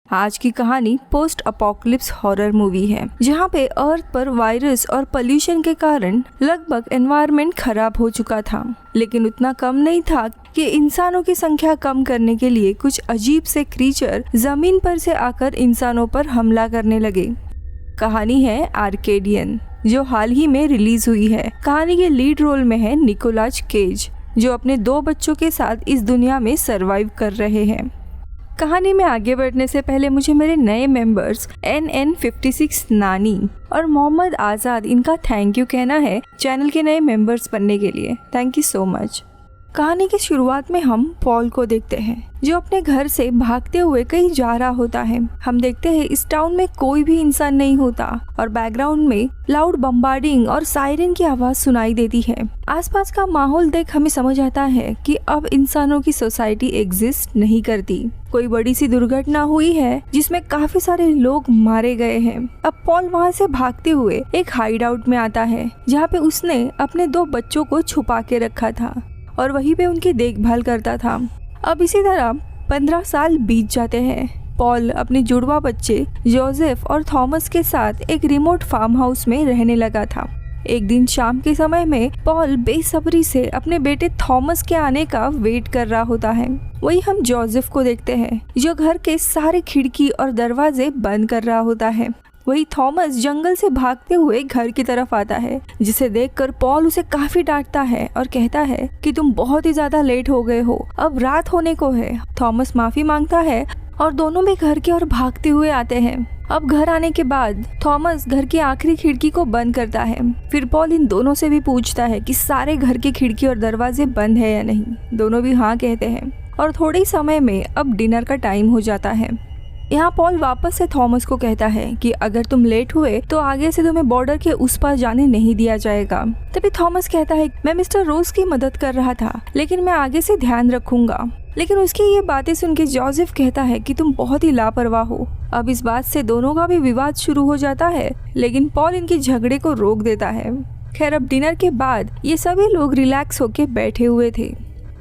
आज की कहानी पोस्ट अपोकलिप्स हॉरर मूवी है, जहाँ पे अर्थ पर वायरस और पोल्यूशन के कारण लगभग एनवायरनमेंट खराब हो चुका था, लेकिन उतना कम नहीं था कि इंसानों की संख्या कम करने के लिए कुछ अजीब से क्रीचर जमीन पर से आकर इंसानों पर हमला करने लगे। कहानी है आर्केडियन, जो हाल ही में रिलीज हुई है। कहानी के लीड रोल में है निकोलस केज, जो अपने 2 बच्चों के साथ इस दुनिया में सरवाइव कर रहे हैं। कहानी में आगे बढ़ने से पहले मुझे मेरे नए मेंबर्स NN56 नानी और मोहम्मद आज़ाद इनका थैंक यू कहना है चैनल के नए मेंबर्स बनने के लिए। Thank you so much. कहानी की शुरुआत में हम पॉल को देखते हैं, जो अपने घर से भागते हुए कहीं जा रहा होता है। हम देखते हैं इस टाउन में कोई भी इंसान नहीं होता और बैकग्राउंड में लाउड बम्बार्डिंग और सायरन की आवाज सुनाई देती है। आसपास का माहौल देख हमें समझ आता है कि अब इंसानों की सोसाइटी एग्जिस्ट नहीं करती। कोई बड़ी सी दुर्घटना हुई है जिसमें काफी सारे लोग मारे गए हैं। अब पॉल वहाँ से भागते हुए एक हाइड आउट में आता है, जहाँ पे उसने अपने 2 बच्चों को छुपा के रखा था और वहीं पे उनकी देखभाल करता था। अब इसी तरह 15 साल बीत जाते हैं। पॉल अपने जुड़वा बच्चे जोसेफ और थॉमस के साथ एक रिमोट फार्म हाउस में रहने लगा था। एक दिन शाम के समय में पॉल बेसब्री से अपने बेटे थॉमस के आने का वेट कर रहा होता है। वही हम जोसेफ को देखते हैं, जो घर के सारे खिड़की और दरवाजे बंद कर रहा होता है। वही थॉमस जंगल से भागते हुए घर की तरफ आता है, जिसे देखकर पॉल उसे काफी डांटता है और कहता है कि तुम बहुत ही ज्यादा लेट हो गए हो, अब रात होने को है। थॉमस माफी मांगता है और दोनों भी घर की ओर भागते हुए आते हैं। अब घर आने के बाद थॉमस घर की आखिरी खिड़की को बंद करता है। फिर पॉल इन दोनों से भी पूछता है कि सारे घर की खिड़की और दरवाजे बंद है या नहीं। दोनों भी हाँ कहते हैं और थोड़े समय में अब डिनर का टाइम हो जाता है। यहाँ पॉल वापस से थॉमस को कहता है कि अगर तुम लेट हुए तो आगे से तुम्हें बॉर्डर के उस पार जाने नहीं दिया जाएगा। तभी थॉमस कहता है मैं मिस्टर रोज की मदद कर रहा था, लेकिन मैं आगे से ध्यान रखूंगा। लेकिन उसकी ये बातें सुन के जोसेफ कहता है कि तुम बहुत ही लापरवाह हो। अब इस बात से दोनों का भी विवाद शुरू हो जाता है, लेकिन पॉल इनके झगड़े को रोक देता है। खैर, अब डिनर के बाद ये सभी लोग रिलैक्स होके बैठे हुए थे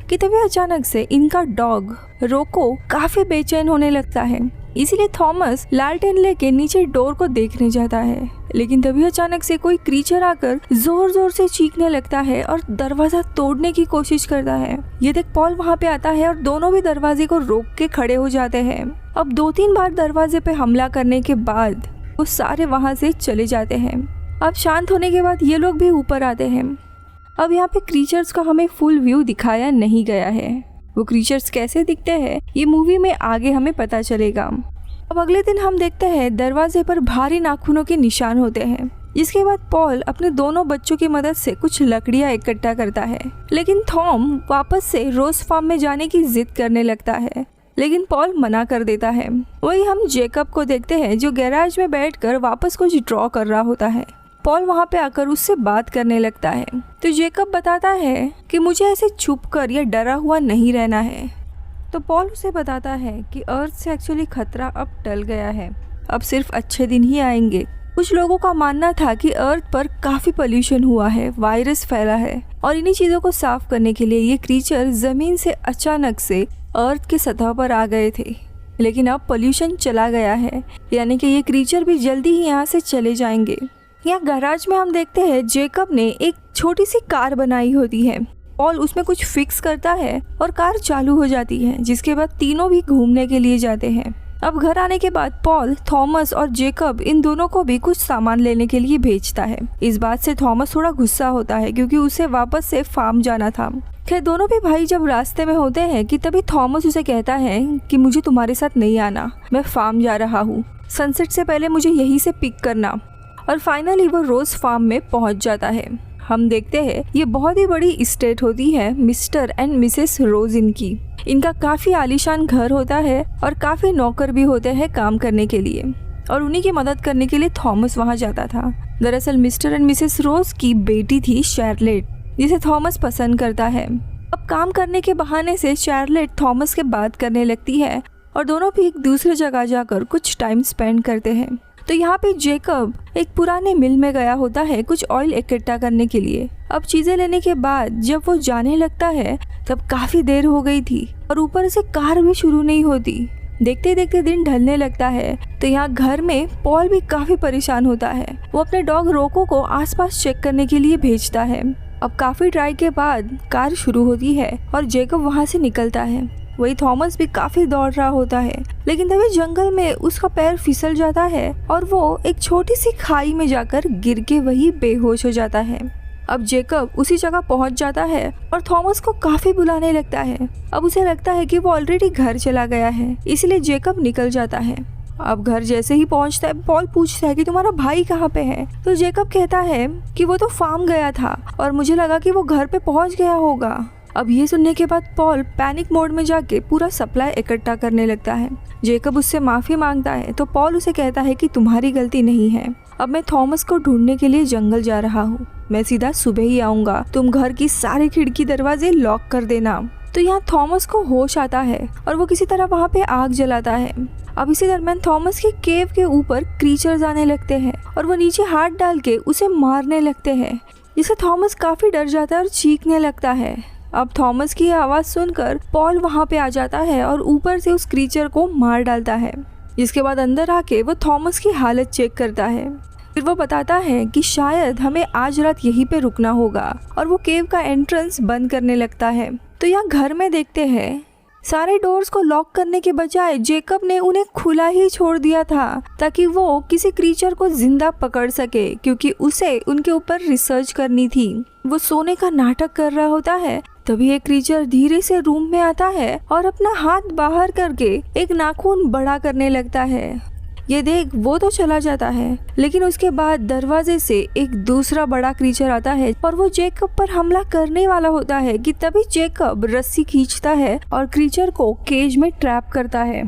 कि तभी अचानक से इनका डॉग रोको काफी बेचैन होने लगता है। इसीलिए थॉमस लालटेन लेके नीचे डोर को देखने जाता है, लेकिन तभी अचानक से कोई क्रीचर आकर जोर जोर से चीखने लगता है और दरवाजा तोड़ने की कोशिश करता है। ये देख पॉल वहाँ पे आता है और दोनों भी दरवाजे को रोक के खड़े हो जाते हैं। अब 2-3 बार दरवाजे पे हमला करने के बाद वो सारे वहाँ से चले जाते हैं। अब शांत होने के बाद ये लोग भी ऊपर आते हैं। अब यहाँ पे क्रीचर्स का हमें फुल व्यू दिखाया नहीं गया है। वो क्रीचर्स कैसे दिखते हैं ये मूवी में आगे हमें पता चलेगा। अब अगले दिन हम देखते हैं दरवाजे पर भारी नाखूनों के निशान होते हैं। इसके बाद पॉल अपने दोनों बच्चों की मदद से कुछ लकड़ियां इकट्ठा करता है, लेकिन थॉम वापस से रोज फार्म में जाने की जिद करने लगता है, लेकिन पॉल मना कर देता है। वही हम जेकब को देखते हैं, जो गैराज में बैठकर वापस कुछ ड्रॉ कर रहा होता है। पॉल वहाँ पे आकर उससे बात करने लगता है, तो जेकब बताता है कि मुझे ऐसे छुपकर या डरा हुआ नहीं रहना है। तो पॉल उसे बताता है कि अर्थ से एक्चुअली खतरा अब टल गया है, अब सिर्फ अच्छे दिन ही आएंगे। कुछ लोगों का मानना था कि अर्थ पर काफी पोल्यूशन हुआ है, वायरस फैला है और इन्हीं चीजों को साफ करने के लिए ये क्रीचर जमीन से अचानक से अर्थ की सतह पर आ गए थे। लेकिन अब पोल्यूशन चला गया है, यानी कि ये क्रीचर भी जल्दी ही यहाँ से चले जाएंगे। यहाँ गैराज में हम देखते हैं जेकब ने एक छोटी सी कार बनाई होती है। पॉल उसमें कुछ फिक्स करता है और कार चालू हो जाती है, जिसके बाद तीनों भी घूमने के लिए जाते हैं। अब घर आने के बाद पॉल, थॉमस और जेकब इन दोनों को भी कुछ सामान लेने के लिए भेजता है। इस बात से थॉमस थोड़ा गुस्सा होता है, क्योंकि उसे वापस से फार्म जाना था। खैर, दोनों भी भाई जब रास्ते में होते हैं कि तभी थॉमस उसे कहता है कि मुझे तुम्हारे साथ नहीं आना, मैं फार्म जा रहा हूँ, सनसेट से पहले मुझे यहीं से पिक करना। और फाइनली वो रोज फार्म में पहुंच जाता है। हम देखते हैं ये बहुत ही बड़ी इस्टेट होती है मिस्टर एंड मिसेस रोज इनकी। इनका काफी आलीशान घर होता है और काफी नौकर भी होते हैं काम करने के लिए, और उन्हीं की मदद करने के लिए थॉमस वहां जाता था। दरअसल मिस्टर एंड मिसेस रोज की बेटी थी शार्लेट, जिसे थॉमस पसंद करता है। अब काम करने के बहाने से शार्लेट थॉमस के बात करने लगती है और दोनों भी एक दूसरे जगह जाकर कुछ टाइम स्पेंड करते हैं। तो यहाँ पे जेकब एक पुराने मिल में गया होता है कुछ ऑयल इकट्ठा करने के लिए। अब चीजें लेने के बाद जब वो जाने लगता है तब काफी देर हो गई थी और ऊपर से कार भी शुरू नहीं होती। देखते देखते दिन ढलने लगता है तो यहाँ घर में पॉल भी काफी परेशान होता है। वो अपने डॉग रोको को आसपास चेक करने के लिए भेजता है। अब काफी ट्राई के बाद कार शुरू होती है और जेकब वहाँ से निकलता है। वही थॉमस भी काफी दौड़ रहा होता है, लेकिन तभी जंगल में उसका पैर फिसल जाता है और वो एक छोटी सी खाई में जाकर गिर के वही बेहोश हो जाता है। अब जेकब उसी जगह पहुंच जाता है और थॉमस को काफी बुलाने लगता है। अब उसे लगता है कि वो ऑलरेडी घर चला गया है, इसलिए जेकब निकल जाता है। अब घर जैसे ही पहुंचता है, पॉल पूछता है कि तुम्हारा भाई कहाँ पे है। तो जेकब कहता है कि वो तो फार्म गया था और मुझे लगा कि वो घर पे पहुंच गया होगा। अब ये सुनने के बाद पॉल पैनिक मोड में जाके पूरा सप्लाई इकट्ठा करने लगता है। जेकब उससे माफी मांगता है तो पॉल उसे कहता है कि तुम्हारी गलती नहीं है। अब मैं थॉमस को ढूंढने के लिए जंगल जा रहा हूँ। मैं सीधा सुबह ही आऊंगा। तुम घर की सारे खिड़की दरवाजे लॉक कर देना। तो यहाँ थॉमस को होश आता है और वो किसी तरह वहाँ पे आग जलाता है। अब इसी दरमियान थॉमस के केव के ऊपर क्रीचर्स आने लगते हैं और वो नीचे हाथ डाल के उसे मारने लगते हैं, जिससे थॉमस काफी डर जाता है और चीखने लगता है। अब थॉमस की आवाज सुनकर पॉल वहाँ पे आ जाता है और ऊपर से उस क्रीचर को मार डालता है, जिसके बाद अंदर आके वो थॉमस की हालत चेक करता है। फिर वो बताता है कि शायद हमें आज रात यहीं पे रुकना होगा और वो केव का एंट्रेंस बंद करने लगता है। तो यहाँ घर में देखते हैं सारे डोर्स को लॉक करने के बजाय जेकब ने उन्हें खुला ही छोड़ दिया था ताकि वो किसी क्रीचर को जिंदा पकड़ सके, क्योंकि उसे उनके ऊपर रिसर्च करनी थी। वो सोने का नाटक कर रहा होता है, तभी एक क्रीचर धीरे से रूम में आता है और अपना हाथ बाहर करके एक नाखून बड़ा करने लगता है। ये देख वो तो चला जाता है, लेकिन उसके बाद दरवाजे से एक दूसरा बड़ा क्रीचर आता है और वो जेकब पर हमला करने वाला होता है कि तभी जेकब रस्सी खींचता है और क्रीचर को केज में ट्रैप करता है।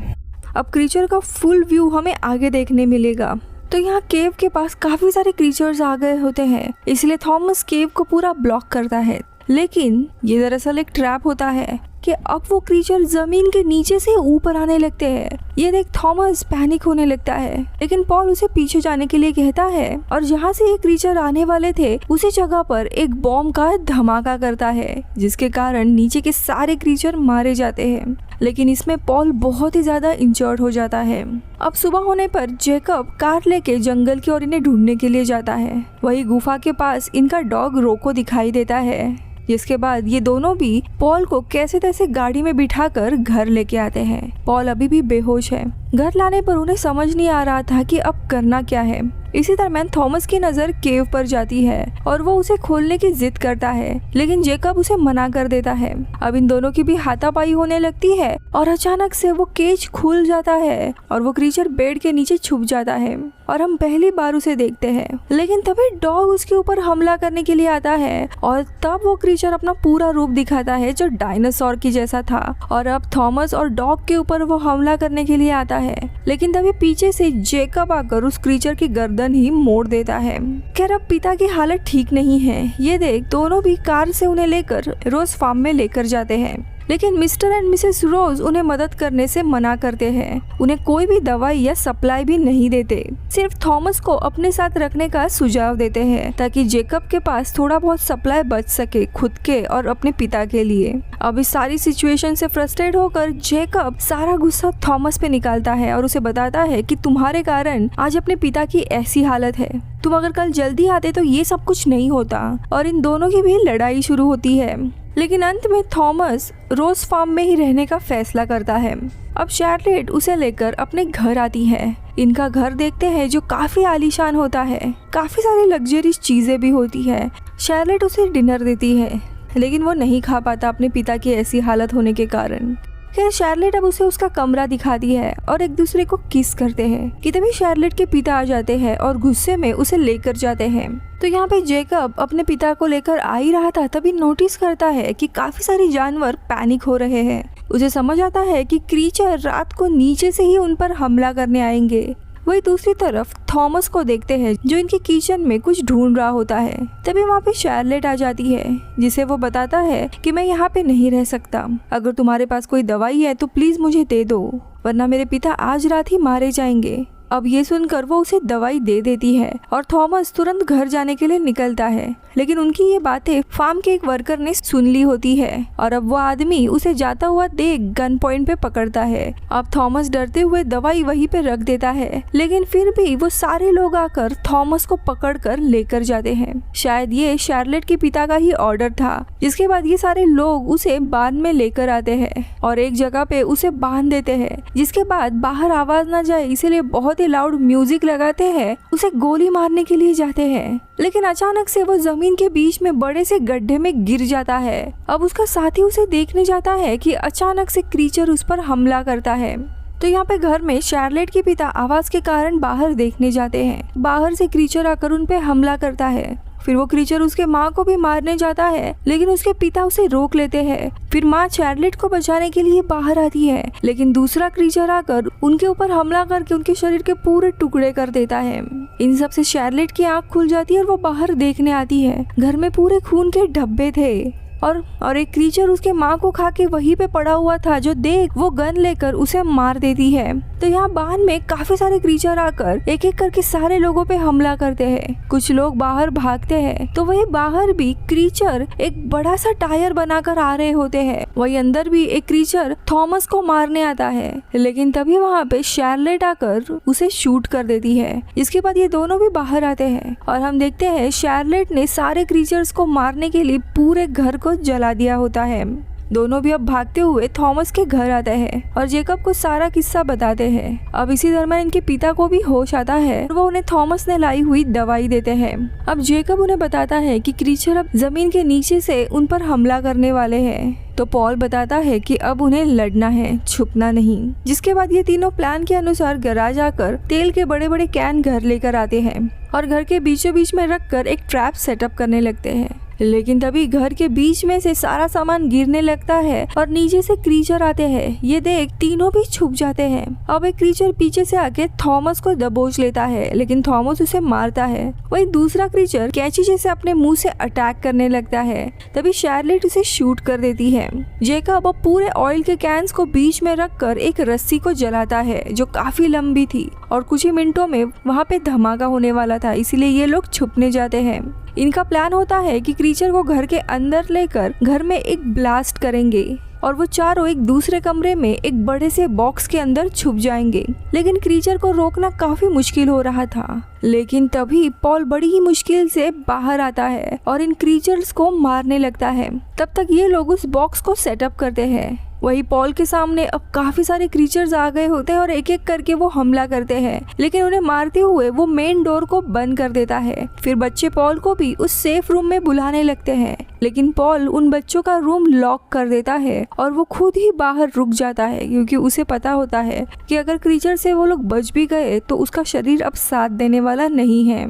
अब क्रीचर का फुल व्यू हमें आगे देखने मिलेगा। तो यहाँ केव के पास काफी सारे क्रीचर्स आ गए होते हैं, इसलिए थॉमस केव को पूरा ब्लॉक करता है। लेकिन ये दरअसल एक ट्रैप होता है कि अब वो क्रीचर जमीन के नीचे से ऊपर आने लगते हैं। ये देख थॉमस पैनिक होने लगता है, लेकिन पॉल उसे पीछे जाने के लिए कहता है और जहाँ से ये क्रीचर आने वाले थे उसी जगह पर एक बॉम्ब का धमाका करता है, जिसके कारण नीचे के सारे क्रीचर मारे जाते हैं। लेकिन इसमें पॉल बहुत ही ज्यादा इंजर्ड हो जाता है। अब सुबह होने पर जेकब कार लेके जंगल की ओर इन्हें ढूंढने के लिए जाता है। वही गुफा के पास इनका डॉग रोको दिखाई देता है, जिसके बाद ये दोनों भी पॉल को कैसे तैसे गाड़ी में बिठाकर घर लेके आते हैं। पॉल अभी भी बेहोश है। घर लाने पर उन्हें समझ नहीं आ रहा था कि अब करना क्या है। इसी दरमियान थॉमस की नजर केव पर जाती है और वो उसे खोलने की जिद करता है, लेकिन जेकब उसे मना कर देता है। अब इन दोनों की भी हाथापाई होने लगती है और अचानक से वो केज खुल जाता है और वो क्रीचर बेड के नीचे छुप जाता है और हम पहली बार उसे देखते हैं। लेकिन तभी डॉग उसके ऊपर हमला करने के लिए आता है और तब वो क्रीचर अपना पूरा रूप दिखाता है जो डायनासोर की जैसा था और अब थॉमस और डॉग के ऊपर वो हमला करने के लिए आता है। लेकिन तभी पीछे से जेकब आकर उस क्रीचर की गर्दन ही मोड़ देता है। खैर अब पिता की हालत ठीक नहीं है। ये देख दोनों भी कार से उन्हें लेकर रोज फार्म में लेकर जाते हैं, लेकिन मिस्टर एंड मिसेस रोज उन्हें मदद करने से मना करते हैं। उन्हें कोई भी दवाई या सप्लाई भी नहीं देते, सिर्फ थॉमस को अपने साथ रखने का सुझाव देते हैं ताकि जेकब के पास थोड़ा बहुत सप्लाई बच सके खुद के और अपने पिता के लिए। अब इस सारी सिचुएशन से फ्रस्ट्रेट होकर जेकब सारा गुस्सा थॉमस पे निकालता है और उसे बताता है कि तुम्हारे कारण आज अपने पिता की ऐसी हालत है। तुम अगर कल जल्दी आते तो ये सब कुछ नहीं होता और इन दोनों की भी लड़ाई शुरू होती है। लेकिन अंत में थॉमस रोज फार्म में ही रहने का फैसला करता है। अब शार्लेट उसे लेकर अपने घर आती है। इनका घर देखते हैं जो काफी आलीशान होता है, काफी सारी लग्जरीज चीजें भी होती है। शार्लेट उसे डिनर देती है, लेकिन वो नहीं खा पाता अपने पिता की ऐसी हालत होने के कारण। खैर शार्लेट अब उसे उसका कमरा दिखाती है और एक दूसरे को किस करते हैं कि तभी शार्लेट के पिता आ जाते हैं और गुस्से में उसे लेकर जाते हैं। तो यहाँ पे जेकब अपने पिता को लेकर आ ही रहा था, तभी नोटिस करता है कि काफी सारे जानवर पैनिक हो रहे हैं। उसे समझ आता है कि क्रीचर रात को नीचे से ही उन पर हमला करने आएंगे। वही दूसरी तरफ थॉमस को देखते हैं जो इनके किचन में कुछ ढूंढ रहा होता है। तभी वहाँ पे शार्लेट आ जाती है, जिसे वो बताता है कि मैं यहाँ पे नहीं रह सकता। अगर तुम्हारे पास कोई दवाई है तो प्लीज मुझे दे दो, वरना मेरे पिता आज रात ही मारे जाएंगे। अब ये सुनकर वो उसे दवाई दे देती है और थॉमस तुरंत घर जाने के लिए निकलता है। लेकिन उनकी ये बातें फार्म के एक वर्कर ने सुन ली होती है और अब वो आदमी उसे जाता हुआ देख गन पॉइंट पे पकड़ता है। अब थॉमस डरते हुए दवाई वहीं पे रख देता है, लेकिन फिर भी वो सारे लोग आकर थॉमस को पकड़कर लेकर जाते हैं। शायद ये शार्लेट के पिता का ही ऑर्डर था, जिसके बाद ये सारे लोग उसे बाद में लेकर आते हैं और एक जगह पे उसे बांध देते हैं, जिसके बाद बाहर आवाज ना जाए इसीलिए बहुत ही लाउड म्यूजिक लगाते हैं, उसे गोली मारने के लिए जाते हैं। लेकिन अचानक से वो जमीन के बीच में बड़े से गड्ढे में गिर जाता है। अब उसका साथी उसे देखने जाता है कि अचानक से क्रीचर उस पर हमला करता है। तो यहाँ पे घर में शार्लेट के पिता आवाज के कारण बाहर देखने जाते हैं। बाहर से क्रीचर आकर उन पे हमला करता है। फिर वो क्रीचर उसके माँ को भी मारने जाता है, लेकिन उसके पिता उसे रोक लेते हैं। फिर माँ शार्लेट को बचाने के लिए बाहर आती है, लेकिन दूसरा क्रीचर आकर उनके ऊपर हमला करके उनके शरीर के पूरे टुकड़े कर देता है। इन सब से शार्लेट की आंख खुल जाती है और वो बाहर देखने आती है। घर में पूरे खून के धब्बे थे और एक क्रीचर उसके माँ को खा के वहीं पे पड़ा हुआ था, जो देख वो गन लेकर उसे मार देती है। तो यहाँ बाहर में काफी सारे क्रीचर आकर एक एक करके सारे लोगों पे हमला करते हैं। कुछ लोग बाहर भागते हैं, तो वही बाहर भी क्रीचर एक बड़ा सा टायर बनाकर आ रहे होते हैं। वही अंदर भी एक क्रीचर थॉमस को मारने आता है, लेकिन तभी वहाँ पे शार्लेट आकर उसे शूट कर देती है। इसके बाद ये दोनों भी बाहर आते हैं और हम देखते हैं शार्लेट ने सारे क्रीचर्स को मारने के लिए पूरे घर को जला दिया होता है। दोनों भी अब भागते हुए थॉमस के घर आते हैं और जेकब को सारा किस्सा बताते हैं। अब इसी दरम्यान इनके पिता को भी होश आता है और वो उन्हें थॉमस ने लाई हुई दवाई देते हैं। अब जेकब उन्हें बताता है कि क्रीचर अब जमीन के नीचे से उन पर हमला करने वाले हैं। तो पॉल बताता है कि अब उन्हें लड़ना है, छुपना नहीं। जिसके बाद ये तीनों प्लान के अनुसार गराज आकर तेल के बड़े बड़े कैन घर लेकर आते हैं और घर के बीचों बीच में रखकर एक ट्रैप सेटअप करने लगते हैं। लेकिन तभी घर के बीच में से सारा सामान गिरने लगता है और नीचे से क्रीचर आते हैं। ये देख तीनों भी छुप जाते हैं। अब एक क्रीचर पीछे से आके थॉमस को दबोच लेता है, लेकिन थॉमस उसे मारता है। वही दूसरा क्रीचर कैंची जैसे अपने मुंह से अटैक करने लगता है। तभी शार्लेट उसे शूट कर देती है। जेकब अब पूरे ऑयल के कैंस को बीच में रखकर एक रस्सी को जलाता है, जो काफी लंबी थी और कुछ ही मिनटों में वहाँ पे धमाका होने वाला था, इसीलिए ये लोग छुपने जाते हैं। इनका प्लान होता है कि क्रीचर को घर के अंदर लेकर घर में एक ब्लास्ट करेंगे और वो चारों एक दूसरे कमरे में एक बड़े से बॉक्स के अंदर छुप जाएंगे। लेकिन क्रीचर को रोकना काफी मुश्किल हो रहा था। लेकिन तभी पॉल बड़ी ही मुश्किल से बाहर आता है और इन क्रीचर्स को मारने लगता है। तब तक ये लोग उस बॉक्स को सेटअप करते हैं। वही पॉल के सामने अब काफी सारे क्रीचर्स आ गए होते हैं और एक एक करके वो हमला करते हैं, लेकिन उन्हें मारते हुए वो मेन डोर को बंद कर देता है। फिर बच्चे पॉल को भी उस सेफ रूम में बुलाने लगते हैं, लेकिन पॉल उन बच्चों का रूम लॉक कर देता है और वो खुद ही बाहर रुक जाता है, क्योंकि उसे पता होता है कि अगर क्रीचर से वो लोग बच भी गए तो उसका शरीर अब साथ देने वाला नहीं है।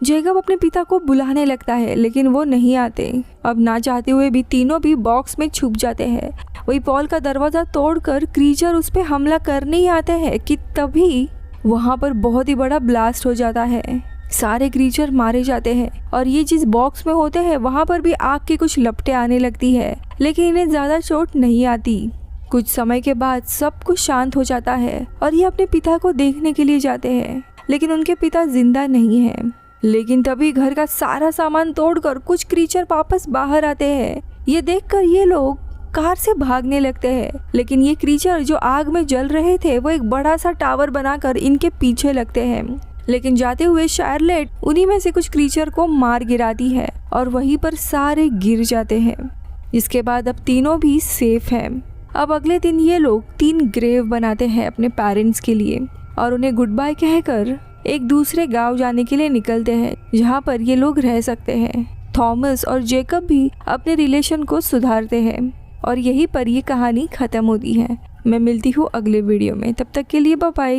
जेकब अपने पिता को बुलाने लगता है, लेकिन वो नहीं आते। अब ना चाहते हुए भी तीनों भी बॉक्स में छुप जाते हैं। वही पॉल का दरवाजा तोड़कर क्रीचर उस पे हमला करने ही आते हैं कि तभी वहाँ पर बहुत ही बड़ा ब्लास्ट हो जाता है। सारे क्रीचर मारे जाते हैं और ये जिस बॉक्स में होते हैं वहाँ पर भी आग की कुछ लपटें आने लगती है, लेकिन इन्हें ज्यादा चोट नहीं आती। कुछ समय के बाद सब कुछ शांत हो जाता है और ये अपने पिता को देखने के लिए जाते हैं, लेकिन उनके पिता जिंदा नहीं है। लेकिन तभी घर का सारा सामान तोड़कर कुछ क्रीचर वापस बाहर आते हैं। ये देखकर ये लोग कार से भागने लगते हैं, लेकिन ये क्रीचर जो आग में जल रहे थे वो एक बड़ा सा टावर बनाकर इनके पीछे लगते हैं। लेकिन जाते हुए शार्लेट उन्हीं में से कुछ क्रीचर को मार गिराती है और वहीं पर सारे गिर जाते हैं। इसके बाद अब तीनों भी सेफ हैं। अब अगले दिन ये लोग 3 ग्रेव बनाते हैं अपने पेरेंट्स के लिए और उन्हें गुड बाय कहकर एक दूसरे गांव जाने के लिए निकलते हैं, जहां पर ये लोग रह सकते हैं। थॉमस और जेकब भी अपने रिलेशन को सुधारते हैं और यहीं पर ये कहानी खत्म होती है। मैं मिलती हूँ अगले वीडियो में, तब तक के लिए बाय बाय।